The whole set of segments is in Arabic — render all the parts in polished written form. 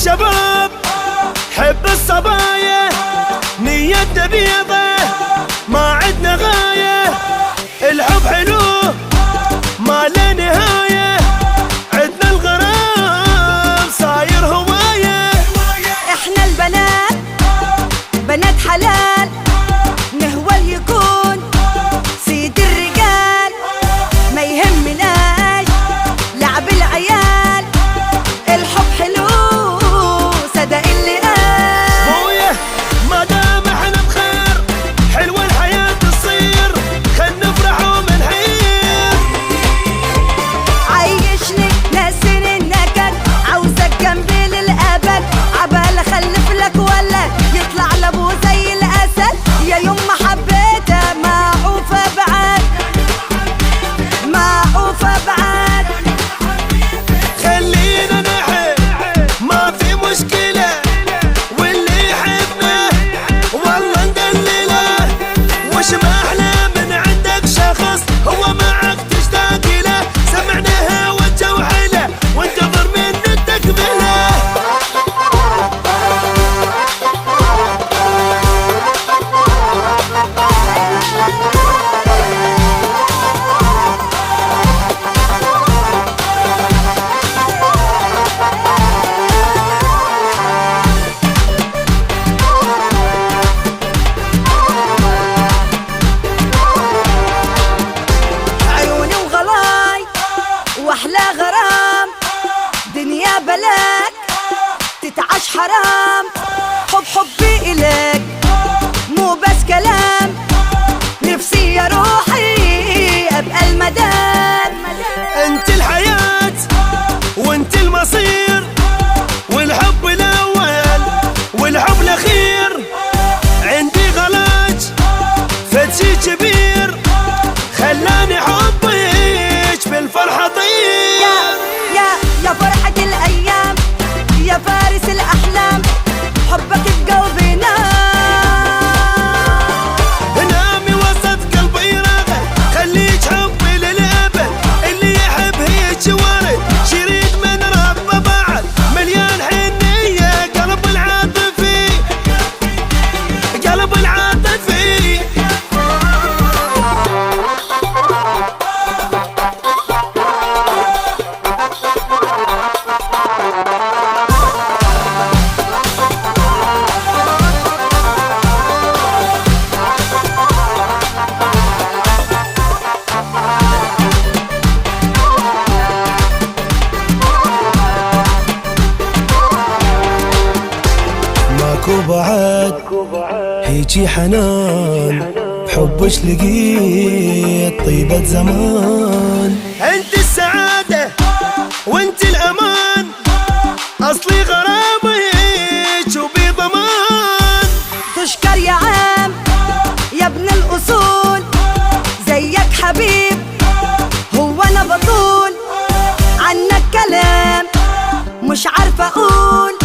الشباب حب الصبايا، نيتنا بيضة ما عدنا غاية، الحب حلو ما له نهاية، عدنا الغرام صاير هواية. احنا البنات بنات حلال، نهوى يكون سيد الرجال، ما يهمناش لعب العيال، الحب حلو صدق اللي قال. بويه ما دام احنا بخير، حلوة الحياة تصير، خل نفرح ومنحير. عيشني ناسين النكد، عاوزك جنبي للأبد، عبال اخلف لك ولد يطلع لابوه زي الأسد، يا يوم ما حبيته معوفة بعد، معوفة بعد. خلينا نحب ما في مشكلة، واللي يحبنا والله ندلله، وش ما احلى من عندك شخص هو معك تشتاق له، سمعناها وجه وحيله وانتظر من التكمله. عيوني وغلاي واحلى غرام، دنيا بلاك تتعش حرام، حبي إلك مو بس كلام، نفسي يا روحي ابقى المدام. انت الحياة وانت المصير، والحب الاول والحب الاخير، عندي غلاج فتشي كبير، خلاني حبك بالفرحة طير. يا فرحة الأيام، يا فارس الأحلام، حبك بقلبي نامي وسط قلبي راغب، خليك حبي للأبد، اللي يحب هيك ورد شريك من ربه بعد، مليان حنية قلب العاطفي، قلب العاطفي. ماكو بعد هيجي حنان، بحبش لقيت طيبة زمان، انت السعادة وانت الامان، اصلي غرامك وبي ضمان. تشكر يا عام يا ابن الأصول، زيك حبيب هو أنا بطول، عنك كلام مش عارفة أقول،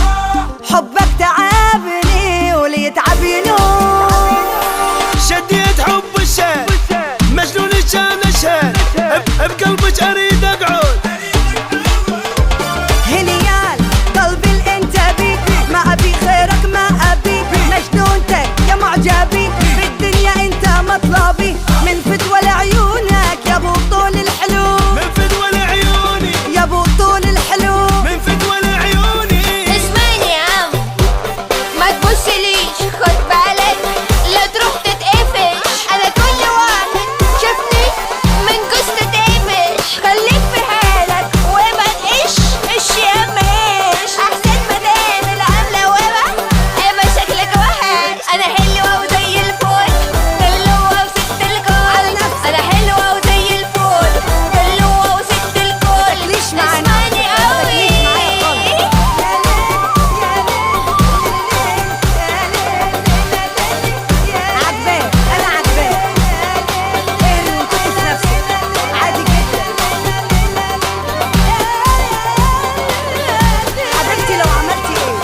حبك تعبني واللي يتعب ينول. شديت حب الشهد مجنون كان اشهد، بقلبك اريد اقعد. هنيال قلبي الانت بي، ما ابي غيرك ما ابي، مجنونتك يا معجبي، بالدنيا انت مطلبي، من فتوى لعيونك يا ابو طول الحلو، من فدوى لعيوني يا ابو طول الحلو. من فدوى لعيوني. اسمعني يا عم ما تبصليش، خد بالك لا تروح تتقفش، انا كل واحد شافني من قصة تقفش، خليك في حالك وما تقش يا مهيش، احسن مدام العاملة وما اما شكلك وحش، انا حلوة وزي الفل دلوة وست الكل، انا حلوة وزي الفل دلوة وست الكل. ليش معانا؟ اسمعني قوي عجباك انا عجباك، انت في نفسك عادي جدا. حبيبتي لو عملتي ايه